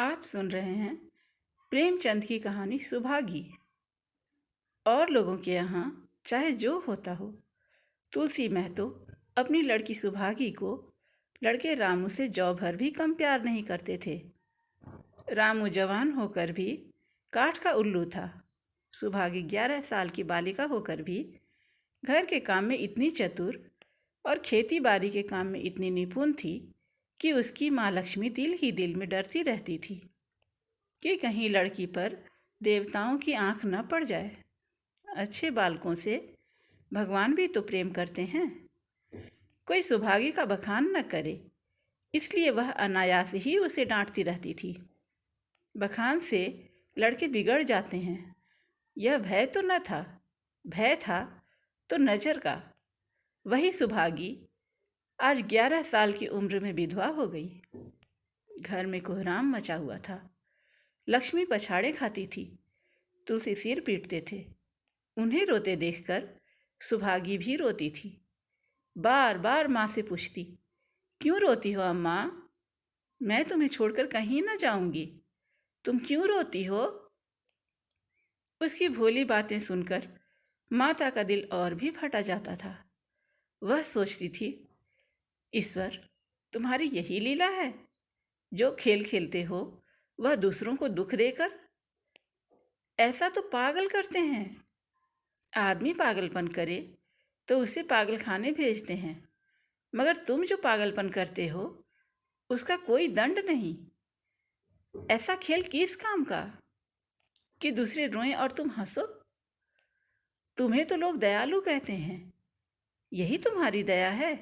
आप सुन रहे हैं प्रेमचंद की कहानी सुभागी। और लोगों के यहाँ चाहे जो होता हो, तुलसी महतो अपनी लड़की सुभागी को लड़के रामू से जौ भर भी कम प्यार नहीं करते थे। रामू जवान होकर भी काठ का उल्लू था। सुभागी 11 साल की बालिका होकर भी घर के काम में इतनी चतुर और खेती बाड़ी के काम में इतनी निपुण थी कि उसकी माँ लक्ष्मी दिल ही दिल में डरती रहती थी कि कहीं लड़की पर देवताओं की आंख न पड़ जाए। अच्छे बालकों से भगवान भी तो प्रेम करते हैं। कोई सुभागी का बखान न करे, इसलिए वह अनायास ही उसे डांटती रहती थी। बखान से लड़के बिगड़ जाते हैं, यह भय तो न था। भय था तो नज़र का। वही सुभागी आज 11 साल की उम्र में विधवा हो गई। घर में कोहराम मचा हुआ था। लक्ष्मी पछाड़े खाती थी, तुलसी सिर पीटते थे। उन्हें रोते देखकर सुभागी भी रोती थी। बार बार माँ से पूछती, क्यों रोती हो अम्मा? मैं तुम्हें छोड़कर कहीं न जाऊंगी, तुम क्यों रोती हो? उसकी भोली बातें सुनकर माता का दिल और भी फटा जाता था। वह सोचती थी, ईश्वर, तुम्हारी यही लीला है? जो खेल खेलते हो वह दूसरों को दुख देकर? ऐसा तो पागल करते हैं। आदमी पागलपन करे तो उसे पागल खाने भेजते हैं, मगर तुम जो पागलपन करते हो उसका कोई दंड नहीं। ऐसा खेल किस काम का कि दूसरे रोएं और तुम हंसो? तुम्हें तो लोग दयालु कहते हैं, यही तुम्हारी दया है?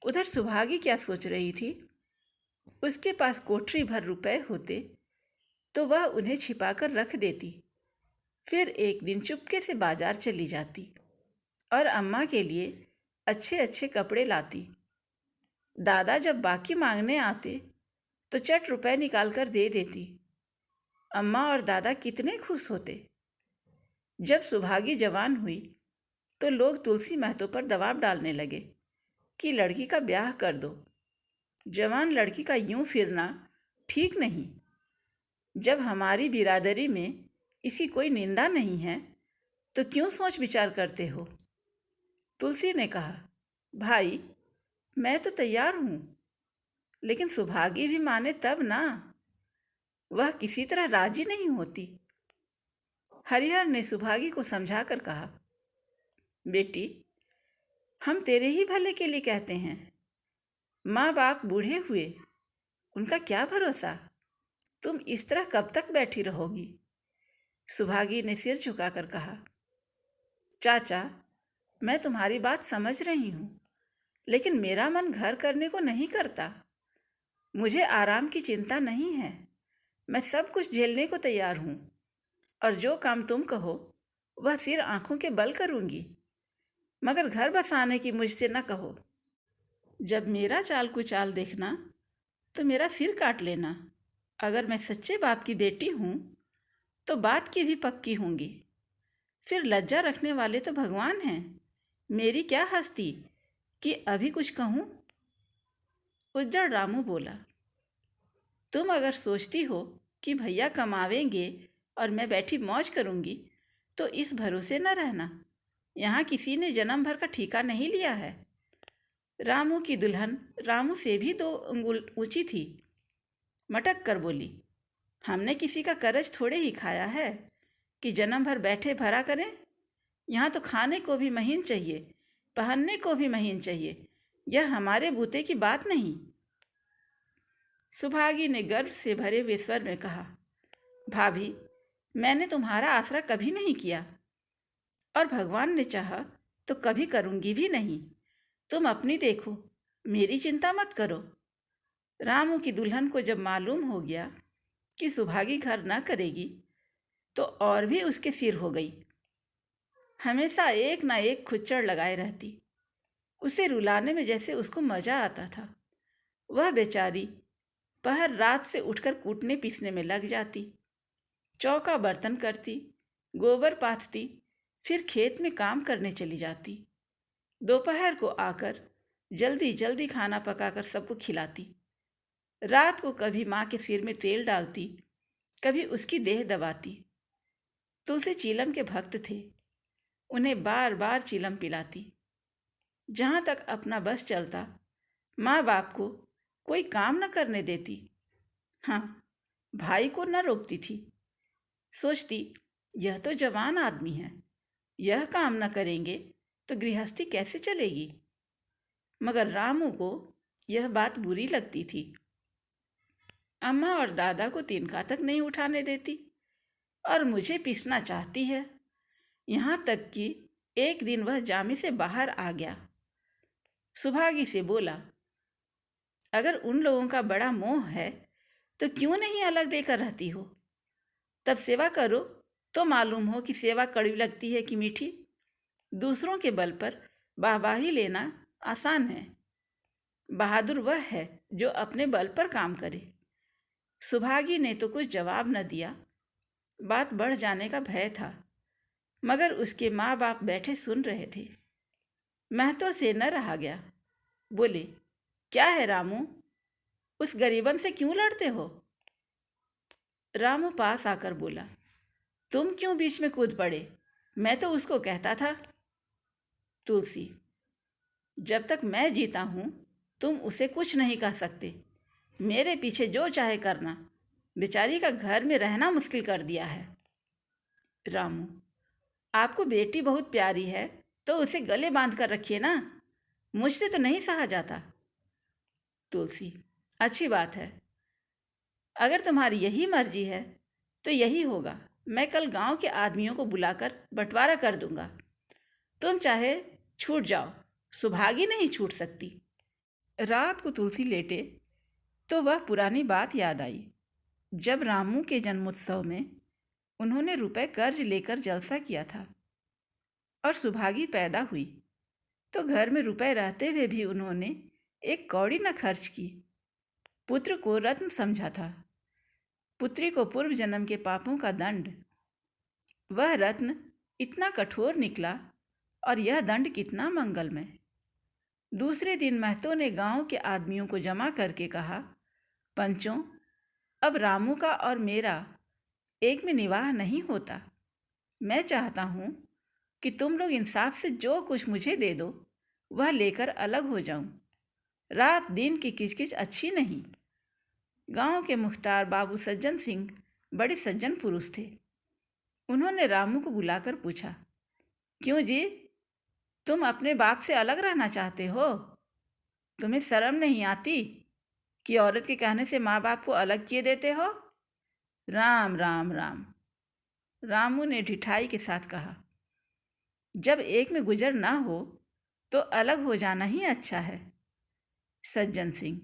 उधर सुभागी क्या सोच रही थी? उसके पास कोठरी भर रुपए होते तो वह उन्हें छिपाकर रख देती। फिर एक दिन चुपके से बाजार चली जाती और अम्मा के लिए अच्छे अच्छे कपड़े लाती। दादा जब बाकी मांगने आते तो चट रुपए निकाल कर दे देती। अम्मा और दादा कितने खुश होते। जब सुभागी जवान हुई तो लोग तुलसी महतो पर दबाव डालने लगे कि लड़की का ब्याह कर दो। जवान लड़की का यूं फिरना ठीक नहीं। जब हमारी बिरादरी में इसकी कोई निंदा नहीं है तो क्यों सोच विचार करते हो? तुलसी ने कहा, भाई, मैं तो तैयार हूँ, लेकिन सुभागी भी माने तब ना। वह किसी तरह राजी नहीं होती। हरिहर ने सुभागी को समझाकर कहा, बेटी, हम तेरे ही भले के लिए कहते हैं। माँ बाप बूढ़े हुए, उनका क्या भरोसा? तुम इस तरह कब तक बैठी रहोगी? सुभागी ने सिर झुकाकर कहा, चाचा, मैं तुम्हारी बात समझ रही हूँ, लेकिन मेरा मन घर करने को नहीं करता। मुझे आराम की चिंता नहीं है। मैं सब कुछ झेलने को तैयार हूँ, और जो काम तुम कहो वह सिर आंखों के बल करूँगी, मगर घर बसाने की मुझसे न कहो। जब मेरा चाल कुचाल देखना तो मेरा सिर काट लेना। अगर मैं सच्चे बाप की बेटी हूँ तो बात की भी पक्की होंगी। फिर लज्जा रखने वाले तो भगवान हैं। मेरी क्या हस्ती कि अभी कुछ कहूँ? उज्जड़ रामू बोला, तुम अगर सोचती हो कि भैया कमावेंगे और मैं बैठी मौज करूँगी तो इस भरोसे न रहना। यहाँ किसी ने जन्म भर का ठेका नहीं लिया है। रामू की दुल्हन रामू से भी 2 अंगुल ऊंची थी। मटक कर बोली, हमने किसी का कर्ज थोड़े ही खाया है कि जन्म भर बैठे भरा करें। यहाँ तो खाने को भी महीन चाहिए, पहनने को भी महीन चाहिए। यह हमारे बूते की बात नहीं। सुभागी ने गर्व से भरे हुए स्वर में कहा, भाभी, मैंने तुम्हारा आसरा कभी नहीं किया, और भगवान ने चाहा तो कभी करूँगी भी नहीं। तुम अपनी देखो, मेरी चिंता मत करो। रामू की दुल्हन को जब मालूम हो गया कि सुभागी घर न करेगी तो और भी उसके सिर हो गई। हमेशा एक ना एक खुच्चड़ लगाए रहती। उसे रुलाने में जैसे उसको मजा आता था। वह बेचारी पहर रात से उठकर कूटने पीसने में लग जाती, चौका बर्तन करती, गोबर पाथती, फिर खेत में काम करने चली जाती। दोपहर को आकर जल्दी जल्दी खाना पकाकर सबको खिलाती। रात को कभी माँ के सिर में तेल डालती, कभी उसकी देह दबाती। तुलसी चीलम के भक्त थे, उन्हें बार बार चीलम पिलाती। जहाँ तक अपना बस चलता, माँ बाप को कोई काम न करने देती। हाँ, भाई को न रोकती थी। सोचती, यह तो जवान आदमी है, यह काम न करेंगे तो गृहस्थी कैसे चलेगी। मगर रामू को यह बात बुरी लगती थी। अम्मा और दादा को तिनका तक नहीं उठाने देती और मुझे पीसना चाहती है। यहाँ तक कि एक दिन वह जामे से बाहर आ गया। सुभागी से बोला, अगर उन लोगों का बड़ा मोह है तो क्यों नहीं अलग देकर रहती हो? तब सेवा करो तो मालूम हो कि सेवा कड़वी लगती है कि मीठी। दूसरों के बल पर वाहवाही लेना आसान है। बहादुर वह है जो अपने बल पर काम करे। सुभागी ने तो कुछ जवाब न दिया। बात बढ़ जाने का भय था, मगर उसके माँ बाप बैठे सुन रहे थे। महतो से न रहा गया। बोले, क्या है रामू, उस गरीबन से क्यों लड़ते हो? रामू पास आकर बोला, तुम क्यों बीच में कूद पड़े? मैं तो उसको कहता था। तुलसी, जब तक मैं जीता हूँ तुम उसे कुछ नहीं कह सकते। मेरे पीछे जो चाहे करना, बेचारी का घर में रहना मुश्किल कर दिया है। रामू, आपको बेटी बहुत प्यारी है तो उसे गले बांध कर रखिए ना, मुझसे तो नहीं सहा जाता। तुलसी, अच्छी बात है, अगर तुम्हारी यही मर्जी है तो यही होगा। मैं कल गांव के आदमियों को बुलाकर बंटवारा कर दूंगा। तुम चाहे छूट जाओ, सुभागी नहीं छूट सकती। रात को तुलसी लेटे तो वह पुरानी बात याद आई, जब रामू के जन्मोत्सव में उन्होंने रुपए कर्ज लेकर जलसा किया था और सुभागी पैदा हुई तो घर में रुपए रहते हुए भी उन्होंने एक कौड़ी न खर्च की। पुत्र को रत्न समझा था, पुत्री को पूर्व जन्म के पापों का दंड। वह रत्न इतना कठोर निकला और यह दंड कितना मंगलमय। दूसरे दिन महतो ने गांव के आदमियों को जमा करके कहा, पंचों, अब रामू का और मेरा एक में निवाह नहीं होता। मैं चाहता हूँ कि तुम लोग इंसाफ से जो कुछ मुझे दे दो वह लेकर अलग हो जाऊं। रात दिन की किचकिच अच्छी नहीं। गांव के मुख्तार बाबू सज्जन सिंह बड़े सज्जन पुरुष थे। उन्होंने रामू को बुलाकर पूछा, क्यों जी, तुम अपने बाप से अलग रहना चाहते हो? तुम्हें शर्म नहीं आती कि औरत के कहने से माँ बाप को अलग किए देते हो? राम राम राम, रामू ने ढिठाई के साथ कहा, जब एक में गुजर ना हो तो अलग हो जाना ही अच्छा है। सज्जन सिंह,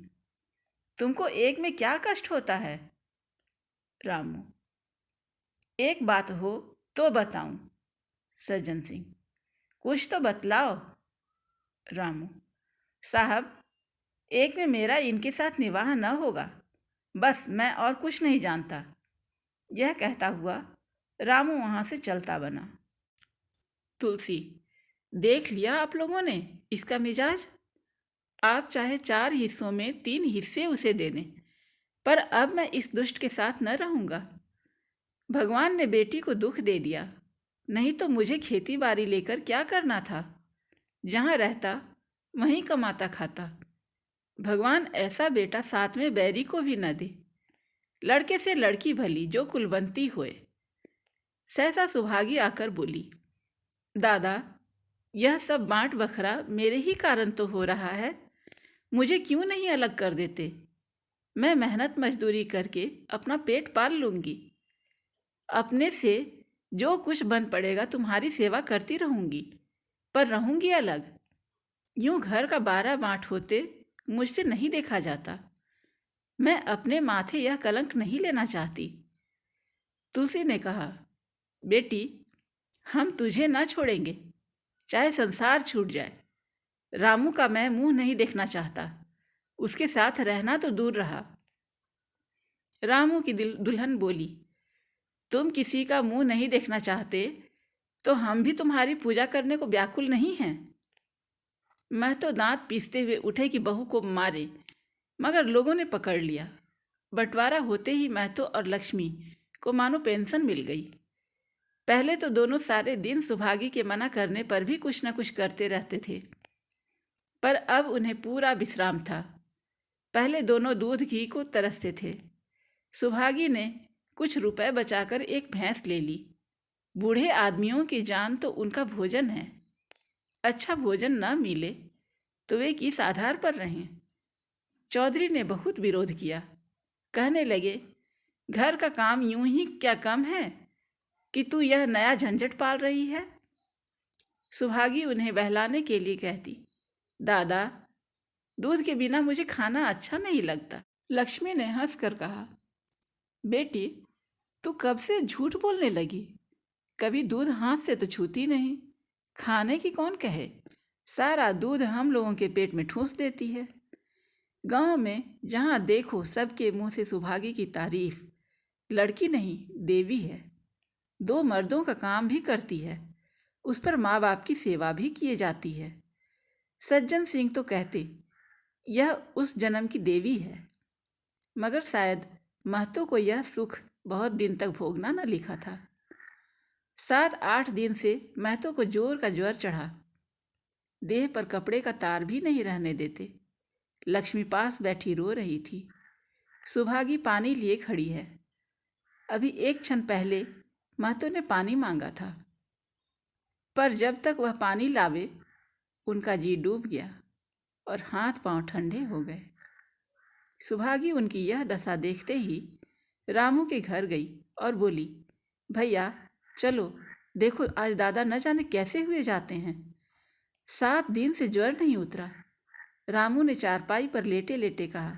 तुमको एक में क्या कष्ट होता है? रामू, एक बात हो तो बताऊं। सज्जन सिंह, कुछ तो बतलाओ। रामू, साहब, एक में मेरा इनके साथ निवाह न होगा, बस मैं और कुछ नहीं जानता। यह कहता हुआ रामू वहाँ से चलता बना। तुलसी, देख लिया आप लोगों ने इसका मिजाज। आप चाहे 4 हिस्सों में 3 हिस्से उसे दे दें, पर अब मैं इस दुष्ट के साथ न रहूँगा। भगवान ने बेटी को दुख दे दिया, नहीं तो मुझे खेती बाड़ी लेकर क्या करना था? जहाँ रहता वहीं कमाता खाता। भगवान ऐसा बेटा 7वें बैरी को भी न दे। लड़के से लड़की भली जो कुलवंती होए। सहसा सुभागी आकर बोली, दादा, यह सब बांट बखरा मेरे ही कारण तो हो रहा है। मुझे क्यों नहीं अलग कर देते? मैं मेहनत मजदूरी करके अपना पेट पाल लूँगी। अपने से जो कुछ बन पड़ेगा तुम्हारी सेवा करती रहूँगी, पर रहूँगी अलग। यूँ घर का 12 बाँट होते मुझसे नहीं देखा जाता। मैं अपने माथे यह कलंक नहीं लेना चाहती। तुलसी ने कहा, बेटी, हम तुझे न छोड़ेंगे, चाहे संसार छूट जाए। रामू का मैं मुंह नहीं देखना चाहता, उसके साथ रहना तो दूर रहा। रामू की दुल्हन बोली, तुम किसी का मुंह नहीं देखना चाहते तो हम भी तुम्हारी पूजा करने को व्याकुल नहीं हैं। मैं तो दांत पीसते हुए उठे कि बहू को मारे, मगर लोगों ने पकड़ लिया। बंटवारा होते ही महतो और लक्ष्मी को मानो पेंशन मिल गई। पहले तो दोनों सारे दिन सुभागी के मना करने पर भी कुछ न कुछ करते रहते थे, पर अब उन्हें पूरा विश्राम था। पहले दोनों दूध घी को तरसते थे। सुभागी ने कुछ रुपए बचाकर एक भैंस ले ली। बूढ़े आदमियों की जान तो उनका भोजन है। अच्छा भोजन न मिले तो वे किस आधार पर रहें? चौधरी ने बहुत विरोध किया। कहने लगे, घर का काम यूं ही क्या कम है कि तू यह नया झंझट पाल रही है? सुभागी उन्हें बहलाने के लिए कहती, दादा, दूध के बिना मुझे खाना अच्छा नहीं लगता। लक्ष्मी ने हंसकर कहा, बेटी, तू कब से झूठ बोलने लगी? कभी दूध हाथ से तो छूती नहीं। खाने की कौन कहे? सारा दूध हम लोगों के पेट में ठूंस देती है। गांव में जहां देखो सबके मुंह से सुभागी की तारीफ। लड़की नहीं, देवी है। 2 मर्दों का काम भी करती है। उस पर माँ बाप की सेवा भी किए जाती है। सज्जन सिंह तो कहते यह उस जन्म की देवी है, मगर शायद महतो को यह सुख बहुत दिन तक भोगना न लिखा था। 7-8 दिन से महतो को जोर का ज्वर चढ़ा। देह पर कपड़े का तार भी नहीं रहने देते। लक्ष्मी पास बैठी रो रही थी। सुभागी पानी लिए खड़ी है। अभी एक क्षण पहले महतो ने पानी मांगा था, पर जब तक वह पानी लावे उनका जी डूब गया और हाथ पांव ठंडे हो गए। सुभागी उनकी यह दशा देखते ही रामू के घर गई और बोली, भैया चलो, देखो आज दादा न जाने कैसे हुए जाते हैं। 7 दिन से ज्वर नहीं उतरा। रामू ने चारपाई पर लेटे लेटे कहा,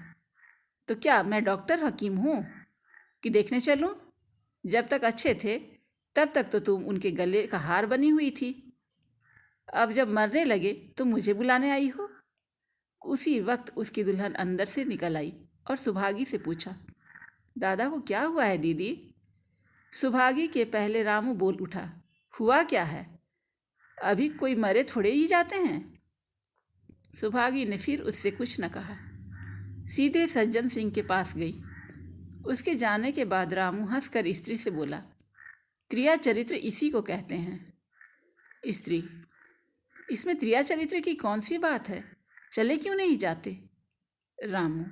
तो क्या मैं डॉक्टर हकीम हूँ कि देखने चलूँ? जब तक अच्छे थे तब तक तो तुम उनके गले का हार बनी हुई थी। अब जब मरने लगे तो मुझे बुलाने आई हो। उसी वक्त उसकी दुल्हन अंदर से निकल आई और सुभागी से पूछा, दादा को क्या हुआ है दीदी? सुभागी के पहले रामू बोल उठा, हुआ क्या है? अभी कोई मरे थोड़े ही जाते हैं। सुभागी ने फिर उससे कुछ न कहा, सीधे सज्जन सिंह के पास गई। उसके जाने के बाद रामू हंसकर स्त्री से बोला, त्रिया चरित्र इसी को कहते हैं। स्त्री, इसमें त्रिया चरित्र की कौन सी बात है? चले क्यों नहीं जाते? रामू,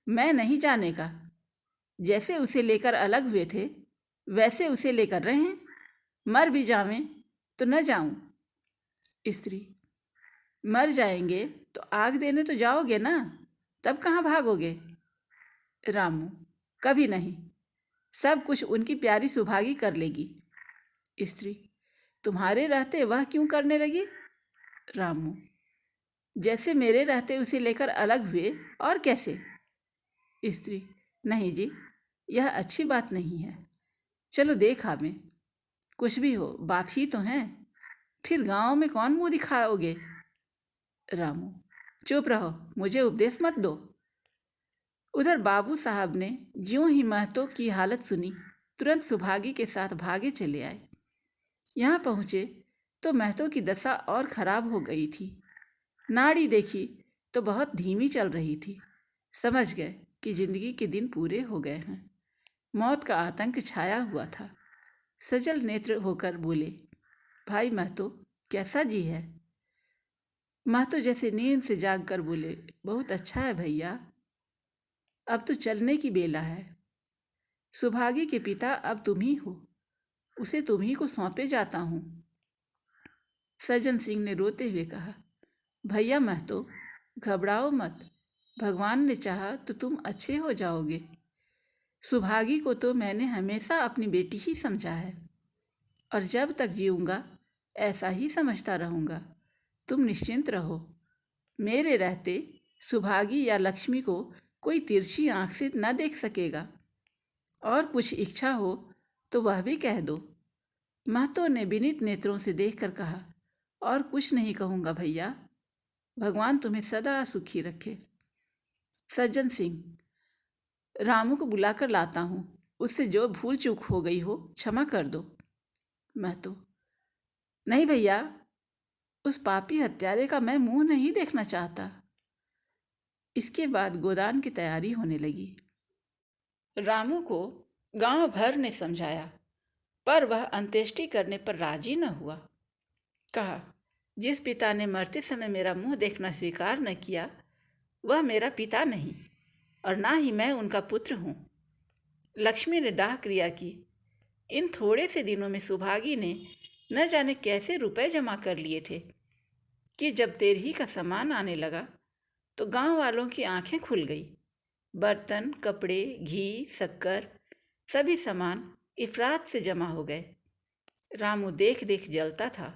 मैं नहीं जाने का। जैसे उसे लेकर अलग हुए थे वैसे उसे लेकर रहें। मर भी जावें तो न जाऊं। स्त्री, मर जाएंगे तो आग देने तो जाओगे ना, तब कहाँ भागोगे? रामू, कभी नहीं। सब कुछ उनकी प्यारी सुभागी कर लेगी। स्त्री, तुम्हारे रहते वह क्यों करने लगी? रामू, जैसे मेरे रहते उसे लेकर अलग हुए और कैसे? स्त्री, नहीं जी, यह अच्छी बात नहीं है। चलो देख आवें। कुछ भी हो, बाप ही तो हैं। फिर गांव में कौन मुंह दिखाओगे? रामू, चुप रहो, मुझे उपदेश मत दो। उधर बाबू साहब ने ज्यों ही महतो की हालत सुनी तुरंत सुभागी के साथ भागे चले आए। यहाँ पहुँचे तो महतो की दशा और खराब हो गई थी। नाड़ी देखी तो बहुत धीमी चल रही थी। समझ गए कि जिंदगी के दिन पूरे हो गए हैं। मौत का आतंक छाया हुआ था। सजल नेत्र होकर बोले, भाई महतो, कैसा जी है? महतो जैसे नींद से जाग कर बोले, बहुत अच्छा है भैया, अब तो चलने की बेला है। सुभागी के पिता अब तुम ही हो, उसे तुम ही को सौंपे जाता हूँ। सज्जन सिंह ने रोते हुए कहा, भैया महतो, घबराओ मत। भगवान ने चाहा तो तुम अच्छे हो जाओगे। सुभागी को तो मैंने हमेशा अपनी बेटी ही समझा है और जब तक जीऊँगा ऐसा ही समझता रहूँगा। तुम निश्चिंत रहो। मेरे रहते सुभागी या लक्ष्मी को कोई तिरछी आंख से न देख सकेगा। और कुछ इच्छा हो तो वह भी कह दो। महतो ने विनीत नेत्रों से देखकर कहा, और कुछ नहीं कहूँगा भैया, भगवान तुम्हें सदा सुखी रखे। सज्जन सिंह, रामू को बुलाकर लाता हूँ, उससे जो भूल चूक हो गई हो क्षमा कर दो। महतो, नहीं भैया, उस पापी हत्यारे का मैं मुंह नहीं देखना चाहता। इसके बाद गोदान की तैयारी होने लगी। रामू को गांव भर ने समझाया, पर वह अंत्येष्टि करने पर राजी न हुआ। कहा, जिस पिता ने मरते समय मेरा मुंह देखना स्वीकार न किया, वह मेरा पिता नहीं और ना ही मैं उनका पुत्र हूँ। लक्ष्मी ने दाह क्रिया की। इन थोड़े से दिनों में सुभागी ने न जाने कैसे रुपए जमा कर लिए थे कि जब तेरही का सामान आने लगा तो गांव वालों की आंखें खुल गई। बर्तन, कपड़े, घी, शक्कर, सभी सामान इफरात से जमा हो गए। रामू देख देख जलता था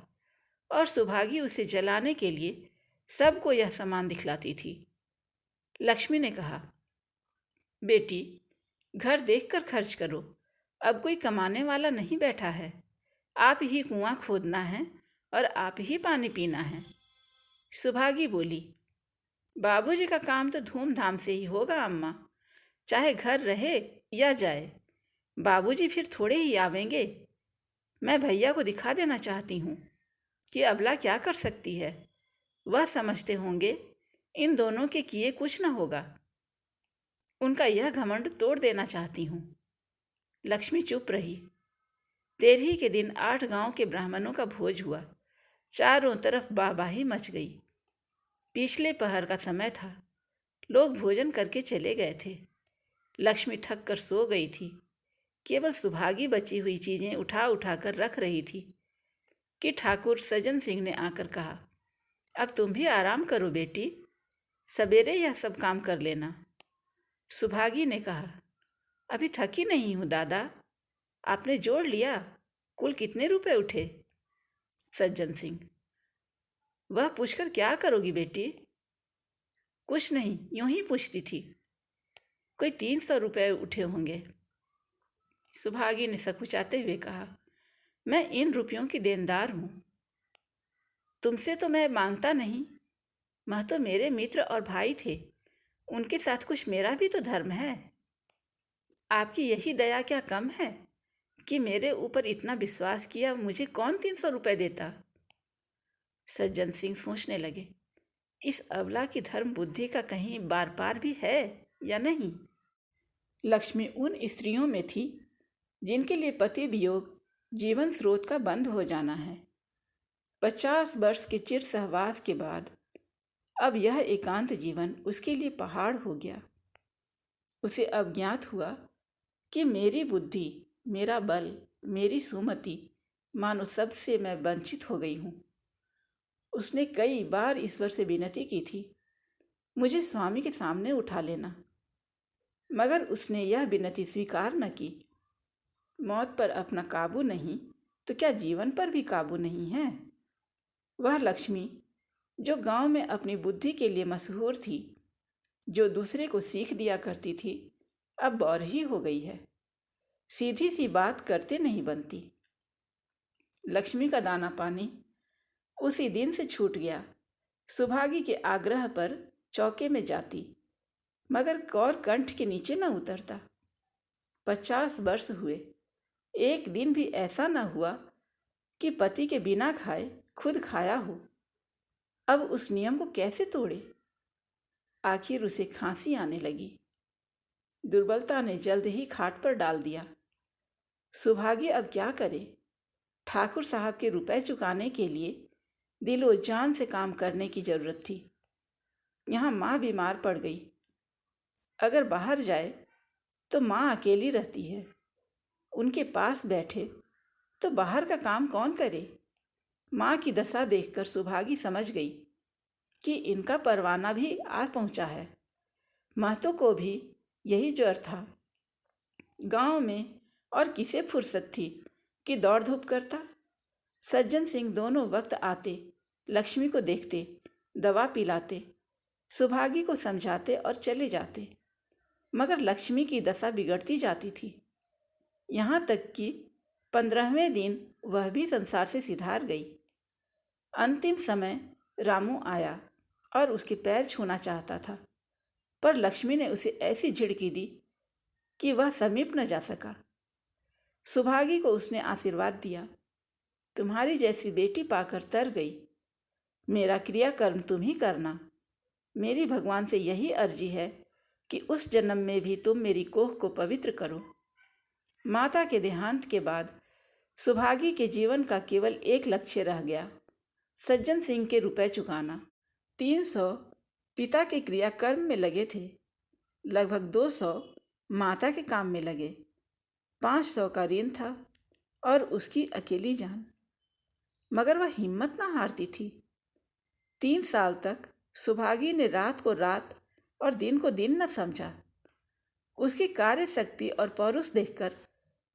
और सुभागी उसे जलाने के लिए सबको यह सामान दिखलाती थी। लक्ष्मी ने कहा, बेटी, घर देखकर खर्च करो। अब कोई कमाने वाला नहीं बैठा है। आप ही कुआं खोदना है और आप ही पानी पीना है। सुभागी बोली, बाबूजी का काम तो धूमधाम से ही होगा अम्मा, चाहे घर रहे या जाए। बाबूजी फिर थोड़े ही आवेंगे। मैं भैया को दिखा देना चाहती हूँ कि अबला क्या कर सकती है। वह समझते होंगे इन दोनों के किए कुछ न होगा। उनका यह घमंड तोड़ देना चाहती हूँ। लक्ष्मी चुप रही। तेरही के दिन 8 गांव के ब्राह्मणों का भोज हुआ। चारों तरफ वाहवाही मच गई। पिछले पहर का समय था। लोग भोजन करके चले गए थे। लक्ष्मी थक कर सो गई थी। केवल सुभागी बची हुई चीजें उठा उठा कर रख रही थी कि ठाकुर सज्जन सिंह ने आकर कहा, अब तुम भी आराम करो बेटी, सवेरे यह सब काम कर लेना। सुभागी ने कहा, अभी थकी नहीं हूँ दादा। आपने जोड़ लिया, कुल कितने रुपए उठे? सज्जन सिंह, वह पूछकर क्या करोगी बेटी? कुछ नहीं, यूं ही पूछती थी। कोई 300 रुपये उठे होंगे। सुभागी ने सकुचाते हुए कहा, मैं इन रुपयों की देनदार हूँ। तुमसे तो मैं मांगता नहीं। वह तो मेरे मित्र और भाई थे, उनके साथ कुछ मेरा भी तो धर्म है। आपकी यही दया क्या कम है कि मेरे ऊपर इतना विश्वास किया? मुझे कौन 300 रुपये देता? सज्जन सिंह सोचने लगे, इस अबला की धर्म बुद्धि का कहीं बार पार भी है या नहीं। लक्ष्मी उन स्त्रियों में थी जिनके लिए पति वियोग जीवन स्रोत का बंद हो जाना है। 50 वर्ष के चिर सहवास के बाद अब यह एकांत जीवन उसके लिए पहाड़ हो गया। उसे अब ज्ञात हुआ कि मेरी बुद्धि, मेरा बल, मेरी सुमति, मानो सबसे मैं वंचित हो गई हूँ। उसने कई बार ईश्वर से विनती की थी, मुझे स्वामी के सामने उठा लेना, मगर उसने यह विनती स्वीकार न की। मौत पर अपना काबू नहीं तो क्या जीवन पर भी काबू नहीं है? वह लक्ष्मी जो गांव में अपनी बुद्धि के लिए मशहूर थी, जो दूसरे को सीख दिया करती थी, अब बौर ही हो गई है। सीधी सी बात करते नहीं बनती। लक्ष्मी का दाना पानी उसी दिन से छूट गया। सुभागी के आग्रह पर चौके में जाती, मगर कौर कंठ के नीचे न उतरता। 50 वर्ष हुए, एक दिन भी ऐसा न हुआ कि पति के बिना खाए खुद खाया हो। अब उस नियम को कैसे तोड़े? आखिर उसे खांसी आने लगी। दुर्बलता ने जल्द ही खाट पर डाल दिया। सुभागी अब क्या करे? ठाकुर साहब के रुपए चुकाने के लिए दिलो जान से काम करने की जरूरत थी। यहाँ माँ बीमार पड़ गई। अगर बाहर जाए तो माँ अकेली रहती है। उनके पास बैठे तो बाहर का काम कौन करे? माँ की दशा देखकर सुभागी समझ गई कि इनका परवाना भी आ पहुंचा है। महतो को भी यही ज्वर था। गांव में और किसे फुर्सत थी कि दौड़ धूप करता? सज्जन सिंह दोनों वक्त आते, लक्ष्मी को देखते, दवा पिलाते, सुभागी को समझाते और चले जाते, मगर लक्ष्मी की दशा बिगड़ती जाती थी। यहाँ तक कि 15वें दिन वह भी संसार से सिधार गई। अंतिम समय रामू आया और उसके पैर छूना चाहता था, पर लक्ष्मी ने उसे ऐसी झिड़की दी कि वह समीप न जा सका। सुभागी को उसने आशीर्वाद दिया, तुम्हारी जैसी बेटी पाकर तर गई। मेरा क्रियाकर्म तुम ही करना। मेरी भगवान से यही अर्जी है कि उस जन्म में भी तुम मेरी कोख को पवित्र करो। माता के देहांत के बाद सुभागी के जीवन का केवल एक लक्ष्य रह गया, सज्जन सिंह के रुपए चुकाना। 300 पिता के क्रियाकर्म में लगे थे, लगभग 200 माता के काम में लगे, 500 का ऋण था और उसकी अकेली जान। मगर वह हिम्मत न हारती थी। 3 साल तक सुभागी ने रात को रात और दिन को दिन न समझा। उसकी कार्य शक्ति और पौरुष देखकर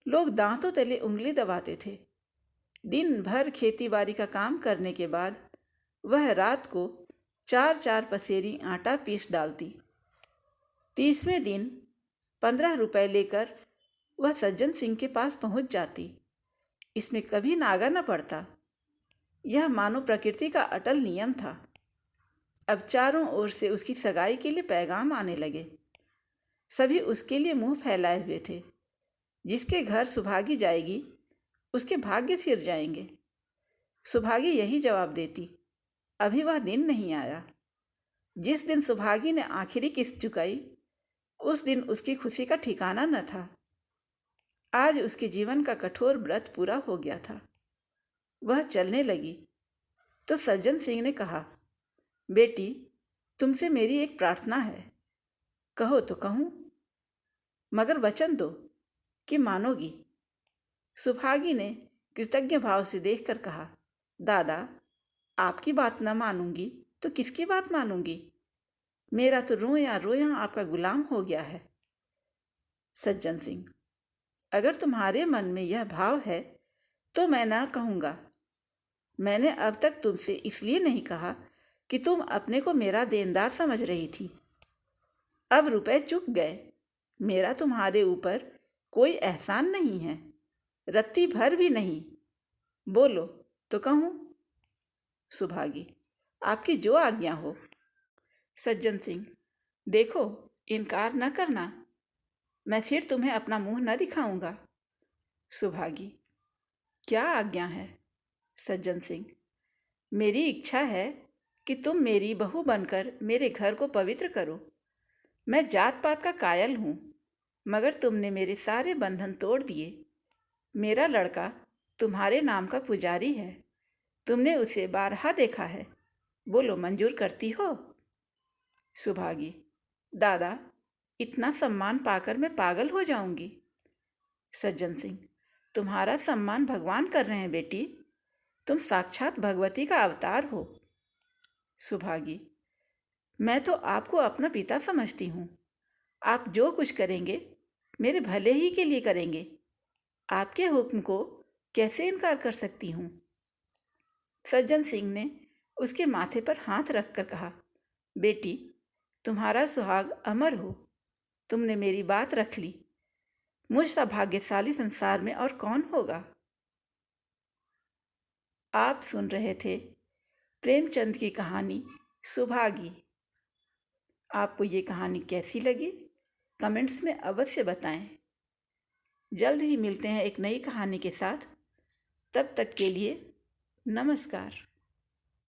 लोग दांतों तले उंगली दबाते थे। दिन भर खेती बाड़ी का काम करने के बाद वह रात को 4-4 पसेरी आटा पीस डालती। 30वें दिन 15 रुपए लेकर वह सज्जन सिंह के पास पहुंच जाती। इसमें कभी नागा न पड़ता। यह मानो प्रकृति का अटल नियम था। अब चारों ओर से उसकी सगाई के लिए पैगाम आने लगे। सभी उसके लिए मुंह फैलाए हुए थे। जिसके घर सुभागी जाएगी उसके भाग्य फिर जाएंगे। सुभागी यही जवाब देती, अभी वह दिन नहीं आया। जिस दिन सुभागी ने आखिरी किस्त चुकाई उस दिन उसकी खुशी का ठिकाना न था। आज उसके जीवन का कठोर व्रत पूरा हो गया था। वह चलने लगी तो सज्जन सिंह ने कहा, बेटी, तुमसे मेरी एक प्रार्थना है। कहो तो कहूँ, मगर वचन दो कि मानोगी। सुभागी ने कृतज्ञ भाव से देखकर कहा, दादा, आपकी बात न मानूंगी तो किसकी बात मानूंगी? मेरा तो रोया रोया आपका गुलाम हो गया है। सज्जन सिंह, अगर तुम्हारे मन में यह भाव है तो मैं न कहूँगा। मैंने अब तक तुमसे इसलिए नहीं कहा कि तुम अपने को मेरा देनदार समझ रही थी। अब रुपए चुक गए, मेरा तुम्हारे ऊपर कोई एहसान नहीं है, रत्ती भर भी नहीं। बोलो तो कहूँ। सुभागी, आपकी जो आज्ञा हो। सज्जन सिंह, देखो, इनकार न करना, मैं फिर तुम्हें अपना मुंह न दिखाऊंगा। सुभागी, क्या आज्ञा है? सज्जन सिंह, मेरी इच्छा है कि तुम मेरी बहू बनकर मेरे घर को पवित्र करो। मैं जात पात का कायल हूँ, मगर तुमने मेरे सारे बंधन तोड़ दिए। मेरा लड़का तुम्हारे नाम का पुजारी है, तुमने उसे बारहा देखा है। बोलो, मंजूर करती हो? सुभागी, दादा, इतना सम्मान पाकर मैं पागल हो जाऊंगी। सज्जन सिंह, तुम्हारा सम्मान भगवान कर रहे हैं बेटी, तुम साक्षात भगवती का अवतार हो। सुभागी, मैं तो आपको अपना पिता समझती हूँ। आप जो कुछ करेंगे मेरे भले ही के लिए करेंगे। आपके हुक्म को कैसे इनकार कर सकती हूँ? सज्जन सिंह ने उसके माथे पर हाथ रखकर कहा, बेटी, तुम्हारा सुहाग अमर हो। तुमने मेरी बात रख ली। मुझ सा भाग्यशाली संसार में और कौन होगा? आप सुन रहे थे प्रेमचंद की कहानी सुभागी। आपको ये कहानी कैसी लगी कमेंट्स में अवश्य बताएं। जल्द ही मिलते हैं एक नई कहानी के साथ। तब तक के लिए नमस्कार।